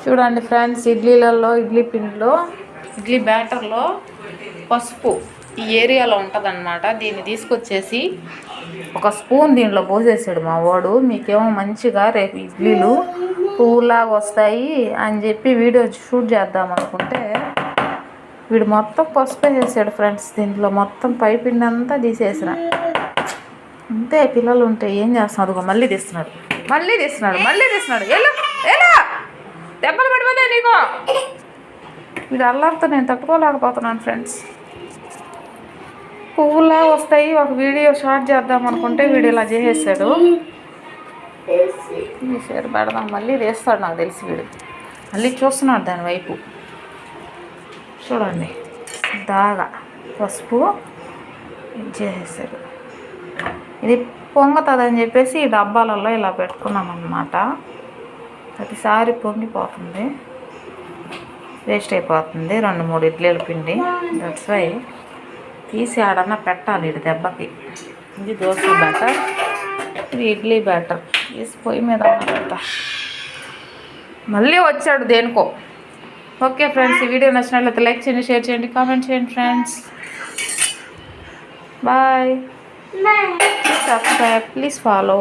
చూడండి ఫ్రెండ్స్, ఇడ్లీలలో, ఇడ్లీ పిండిలో, ఇడ్లీ బ్యాటర్లో పసుపు ఈ ఏరియాలో ఉంటుందన్నమాట. దీన్ని తీసుకొచ్చేసి ఒక స్పూన్ దీంట్లో పోసేసాడు మా వాడు. మీకేమో మంచిగా రేపు ఇడ్లీలు పువ్వులాగా వస్తాయి అని చెప్పి వీడియో షూట్ చేద్దాం అనుకుంటే వీడు మొత్తం పసుపు వేసాడు ఫ్రెండ్స్. దీంట్లో మొత్తం పైపిండి అంతా తీసేసిన. అంతే, పిల్లలు ఉంటే ఏం చేస్తాం. అదిగో మళ్ళీ తీస్తున్నాడు. ఎలా దెబ్బలు పడిపోతాయి నీకు. వీడు అల్లరితో నేను తట్టుకోలేకపోతున్నాను ఫ్రెండ్స్. పువ్వులా వస్తాయి ఒక వీడియో షార్ట్ చేద్దాం అనుకుంటే వీడు ఇలా చేసేసాడు. తీసారు పెడదాం, మళ్ళీ తీస్తాడు నాకు తెలిసి. వీడు మళ్ళీ చూస్తున్నాడు దాని వైపు. చూడండి, దాగా పసుపు చేసేసాడు. ఇది పొంగుతుందని చెప్పేసి ఈ డబ్బాలలో ఇలా పెట్టుకున్నాం అన్నమాట. ప్రతిసారి పొంగిపోతుంది, వేస్ట్ అయిపోతుంది 2-3 ఇడ్లీల పిండి. దట్స్ వై తీసి ఆడన్నా పెట్టాలి ఇది దెబ్బకి. ఇది దోశ బ్యాటర్, ఇది ఇడ్లీ బ్యాటర్. తీసి పొయ్యి మీద పెడతా. మళ్ళీ వచ్చాడు దేనికో. ఓకే ఫ్రెండ్స్, ఈ వీడియో నచ్చినట్లయితే లైక్ చేయండి, షేర్ చేయండి, కామెంట్ చేయండి friends. Bye. Subscribe, please follow.